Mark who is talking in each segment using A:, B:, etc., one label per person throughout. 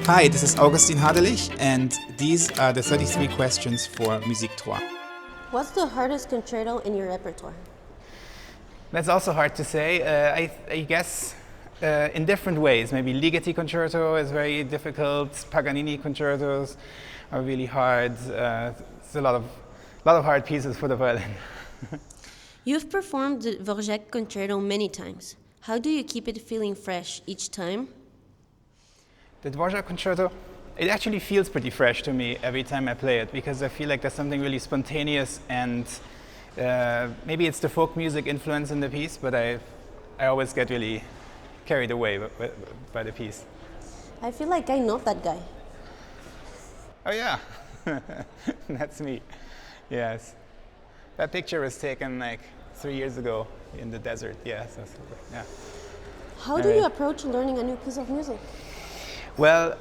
A: Hi, this is Augustin Hadelich, and these are the 33 questions for Musique 3.
B: What's the hardest concerto in your repertoire?
A: That's also hard to say. I guess in different ways. Maybe Ligeti concerto is very difficult. Paganini concertos are really hard. It's a lot of hard pieces for the violin.
B: You've performed the Dvorak concerto many times. How do you keep it feeling fresh each time?
A: The Dvorak concerto, it actually feels pretty fresh to me every time I play it, because I feel like there's something really spontaneous, and maybe it's the folk music influence in the piece, but I always get really carried away by the piece.
B: I feel like I know that guy.
A: Oh yeah, that's me. Yes. That picture was taken like 3 years ago in the desert. Yeah. Yeah.
B: How do you approach learning a new piece of music?
A: Well,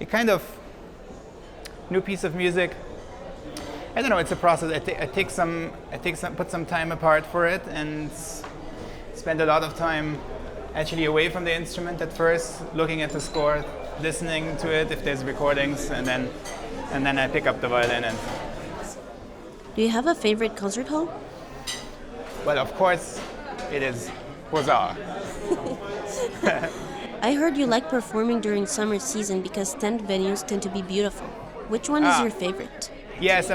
A: it kind of new piece of music. I don't know. It's a process. Put some time apart for it, and spend a lot of time actually away from the instrument at first, looking at the score, listening to it if there's recordings, and then I pick up the violin. And
B: Do you have a favorite concert hall?
A: well, of course, it is Beaux-Arts.
B: I heard you like performing during summer season because tent venues tend to be beautiful. Which one is your favorite?
A: Yes,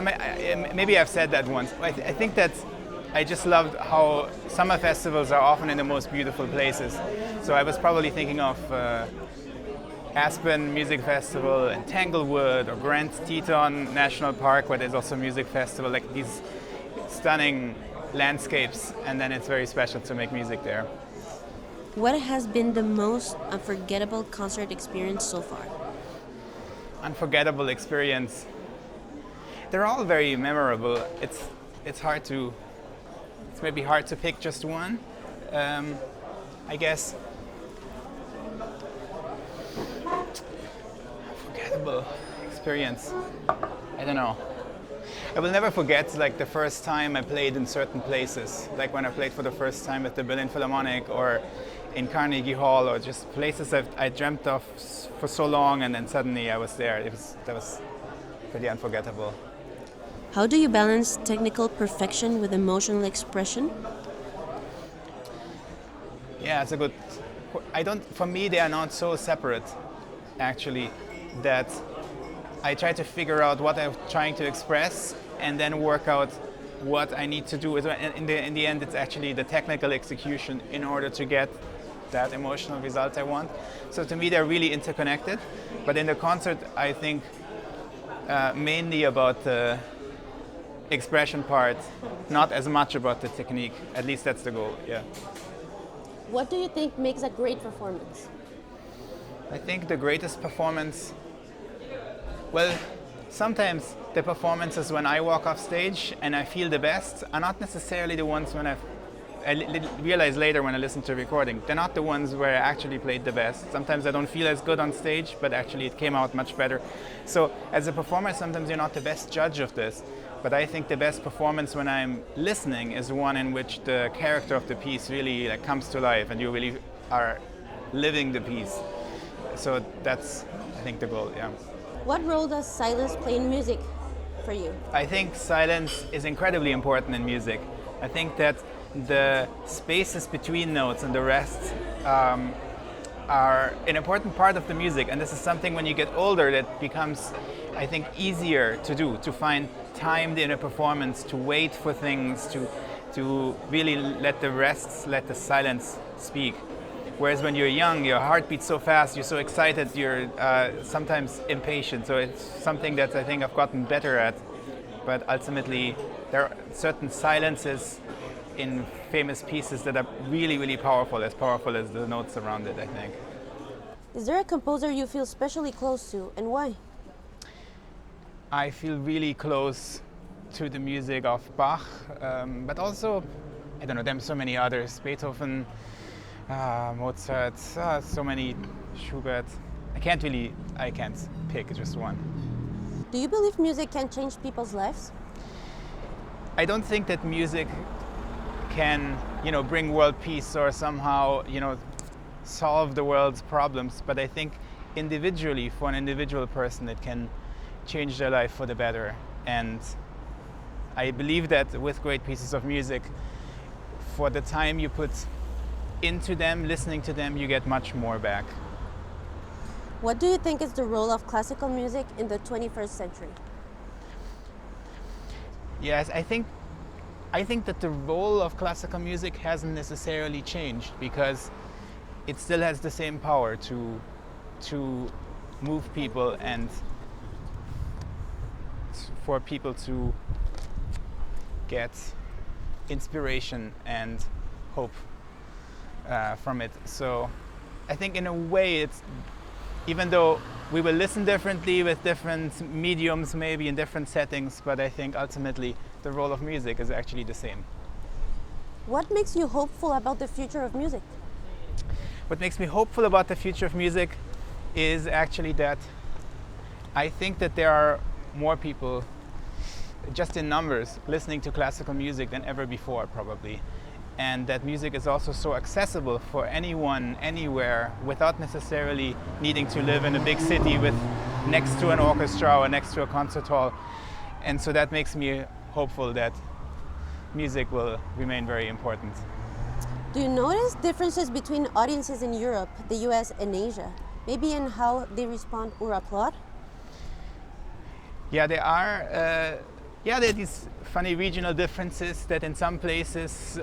A: maybe I've said that once. I think that I just loved how summer festivals are often in the most beautiful places. So I was probably thinking of Aspen Music Festival and Tanglewood, or Grand Teton National Park, where there's also a music festival, like these stunning landscapes, and then it's very special to make music there.
B: What has been the most unforgettable concert experience so far?
A: Unforgettable experience. They're all very memorable. It's maybe hard to pick just one. I guess unforgettable experience. I don't know. I will never forget like the first time I played in certain places, like when I played for the first time at the Berlin Philharmonic or in Carnegie Hall, or just places I dreamt of for so long, and then suddenly I was there. That was pretty unforgettable.
B: How do you balance technical perfection with emotional expression?
A: Yeah, it's a good. For me, they are not so separate, actually, that I try to figure out what I'm trying to express and then work out what I need to do. In the end, it's actually the technical execution in order to get that emotional result I want. So to me, they're really interconnected. But in the concert, I think mainly about the expression part, not as much about the technique. At least that's the goal, yeah.
B: What do you think makes a great performance?
A: I think the greatest performance, well, sometimes the performances when I walk off stage and I feel the best are not necessarily the ones when I realize later when I listen to a recording. They're not the ones where I actually played the best. Sometimes I don't feel as good on stage, but actually it came out much better. So as a performer, sometimes you're not the best judge of this. But I think the best performance when I'm listening is one in which the character of the piece really comes to life and you really are living the piece. So that's, I think, the goal, yeah.
B: What role does silence play in music for you?
A: I think silence is incredibly important in music. I think that the spaces between notes and the rest are an important part of the music, and this is something when you get older that becomes, I think, easier to do, to find time in a performance, to wait for things, to really let the silence speak. Whereas when you're young, your heart beats so fast, you're so excited, you're sometimes impatient. So it's something that I think I've gotten better at. But ultimately, there are certain silences in famous pieces that are really, really powerful as the notes around it, I think.
B: Is there a composer you feel especially close to, and why?
A: I feel really close to the music of Bach, but also, I don't know, there are so many others. Beethoven, Mozart, so many, Schubert. I can't pick just one.
B: Do you believe music can change people's lives?
A: I don't think that music can, bring world peace or somehow, solve the world's problems, but I think individually, for an individual person, it can change their life for the better. And I believe that with great pieces of music, for the time you put into them, listening to them, you get much more back.
B: What do you think is the role of classical music in the 21st century?
A: Yes, I think that the role of classical music hasn't necessarily changed, because it still has the same power to move people and for people to get inspiration and hope from it. So I think in a way, it's, even though we will listen differently with different mediums, maybe in different settings, but I think ultimately the role of music is actually the same.
B: What makes you hopeful about the future of music?
A: What makes me hopeful about the future of music is actually that I think that there are more people, just in numbers, listening to classical music than ever before, probably. And that music is also so accessible for anyone, anywhere, without necessarily needing to live in a big city with next to an orchestra or next to a concert hall. And so that makes me hopeful that music will remain very important.
B: Do you notice differences between audiences in Europe, the US, and Asia? Maybe in how they respond or applaud?
A: Yeah, there are these funny regional differences that in some places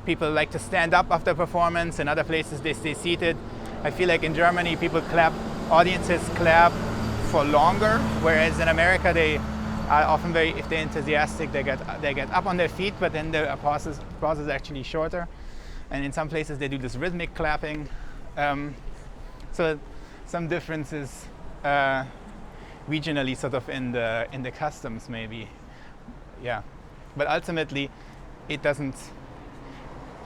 A: people like to stand up after performance, in other places they stay seated. I feel like in Germany audiences clap for longer, whereas in America they are often if they're enthusiastic, they get up on their feet, but then the pause is actually shorter. And in some places they do this rhythmic clapping. So some differences regionally, sort of in the customs, maybe. Yeah, but ultimately, it doesn't.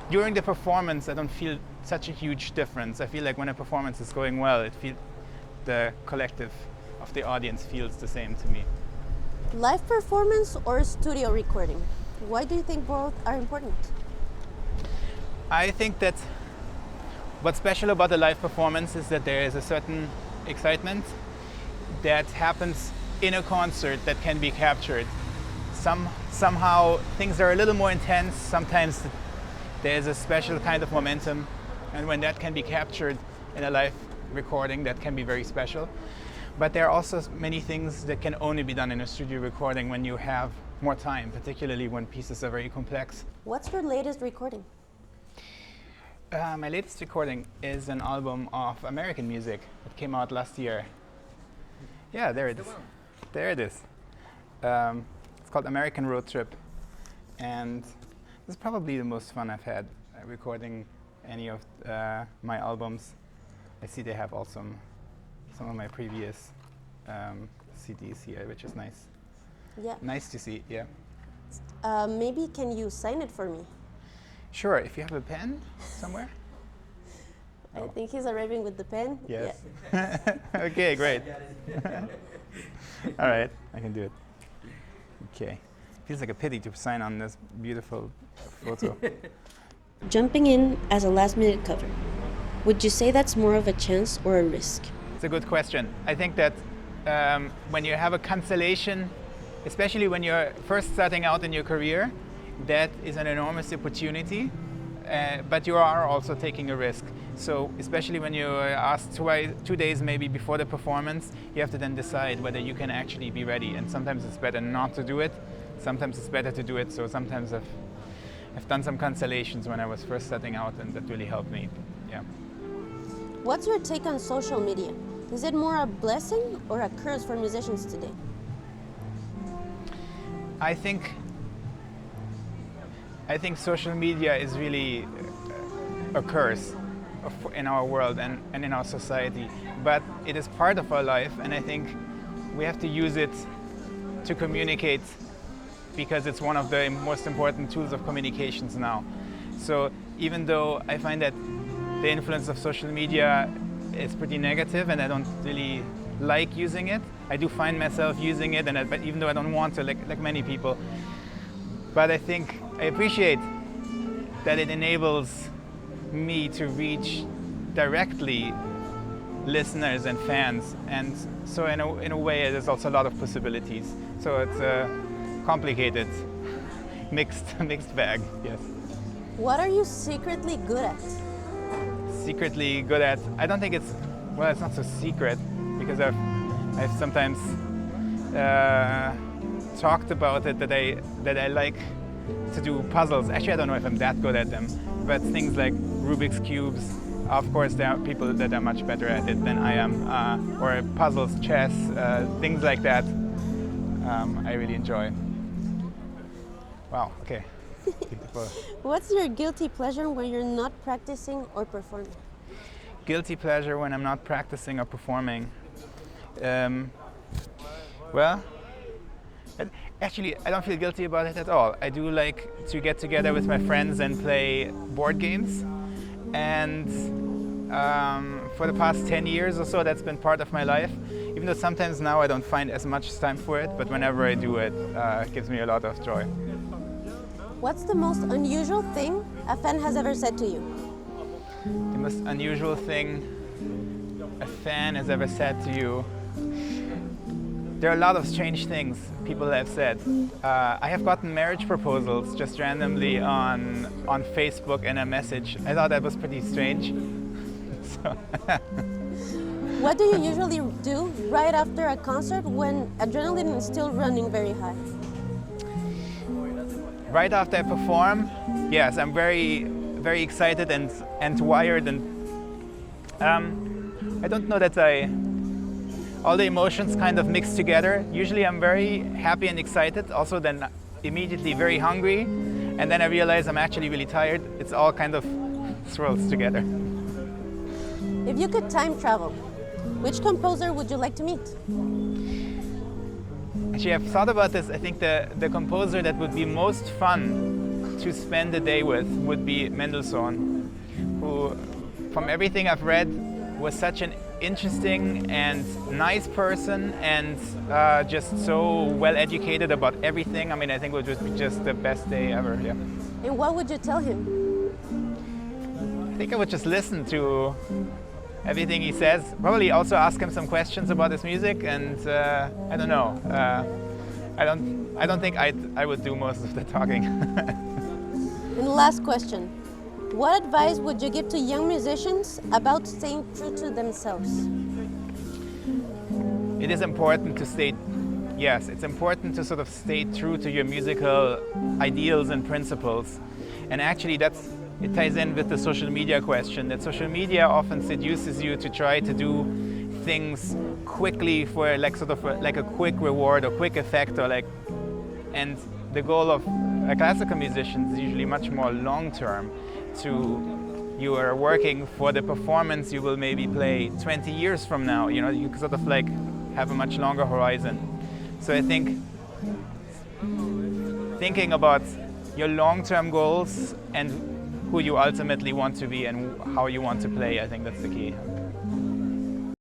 A: During the performance, I don't feel such a huge difference. I feel like when a performance is going well, the collective of the audience feels the same to me.
B: Live performance or studio recording? Why do you think both are important?
A: I think that what's special about a live performance is that there is a certain excitement that happens in a concert that can be captured. Somehow things are a little more intense. Sometimes there's a special kind of momentum, and when that can be captured in a live recording, that can be very special. But there are also many things that can only be done in a studio recording when you have more time, particularly when pieces are very complex.
B: What's your latest recording?
A: My latest recording is an album of American music that came out last year. Yeah, there it is. There it is. It's called American Road Trip, and this is probably the most fun I've had recording any of my albums. I see they have also some of my previous CDs here, which is nice.
B: Yeah.
A: Nice to see, yeah.
B: Maybe can you sign it for me?
A: Sure, if you have a pen somewhere.
B: I think he's arriving with the pen.
A: Yes.
B: Yeah.
A: Okay, great. All right, I can do it. Okay. Feels like a pity to sign on this beautiful photo.
B: Jumping in as a last-minute cover. Would you say that's more of a chance or a risk?
A: It's a good question. I think that when you have a cancellation, especially when you're first starting out in your career, that is an enormous opportunity, but you are also taking a risk. So especially when you are asked 2 days maybe before the performance, you have to then decide whether you can actually be ready. And sometimes it's better not to do it. Sometimes it's better to do it. So sometimes I've done some cancellations when I was first starting out, and that really helped me. Yeah.
B: What's your take on social media? Is it more a blessing or a curse for musicians today?
A: I think social media is really a curse in our world and in our society, but it is part of our life, and I think we have to use it to communicate, because it's one of the most important tools of communications now. So even though I find that the influence of social media is pretty negative and I don't really like using it, I do find myself using it, but even though I don't want to, like many people. But I think I appreciate that it enables me to reach directly listeners and fans, and so in a way there's also a lot of possibilities. So it's a complicated, mixed bag. Yes.
B: What are you secretly good at?
A: Secretly good at? I don't think it's not so secret, because I've sometimes talked about it that I like to do puzzles. Actually, I don't know if I'm that good at them, but things like Rubik's cubes. Of course, there are people that are much better at it than I am, or puzzles, chess, things like that. I really enjoy. Wow. Okay.
B: What's your guilty pleasure when you're not practicing or performing?
A: Guilty pleasure when I'm not practicing or performing. Well, actually, I don't feel guilty about it at all. I do like to get together with my friends and play board games. And for the past 10 years or so, that's been part of my life. Even though sometimes now I don't find as much time for it, but whenever I do it, it gives me a lot of joy.
B: What's the most unusual thing a fan has ever said to you?
A: The most unusual thing a fan has ever said to you? There are a lot of strange things people have said. I have gotten marriage proposals just randomly on Facebook in a message. I thought that was pretty strange. So
B: What do you usually do right after a concert when adrenaline is still running very high?
A: Right after I perform, yes, I'm very, very excited and wired, and I don't know that all the emotions kind of mix together. Usually I'm very happy and excited, also then immediately very hungry, and then I realize I'm actually really tired. It's all kind of swirls together.
B: If you could time travel, which composer would you like to meet?
A: Actually, I've thought about this. I think the composer that would be most fun to spend the day with would be Mendelssohn, who, from everything I've read, was such an interesting and nice person, and just so well educated about everything. I mean, I think it would just be just the best day ever. Yeah.
B: And what would you tell him?
A: I think I would just listen to everything he says. Probably also ask him some questions about his music, and I don't know. I don't think I would do most of the talking.
B: And last question. What advice would you give to young musicians about staying true to themselves?
A: It is important to stay, yes, it's important to sort of stay true to your musical ideals and principles. And actually it ties in with the social media question, that social media often seduces you to try to do things quickly for like sort of like a quick reward or quick effect, or like, and the goal of a classical musician is usually much more long-term. You are working for the performance you will maybe play 20 years from now. You know, you sort of like have a much longer horizon. So I think thinking about your long-term goals and who you ultimately want to be and how you want to play, I think that's the key.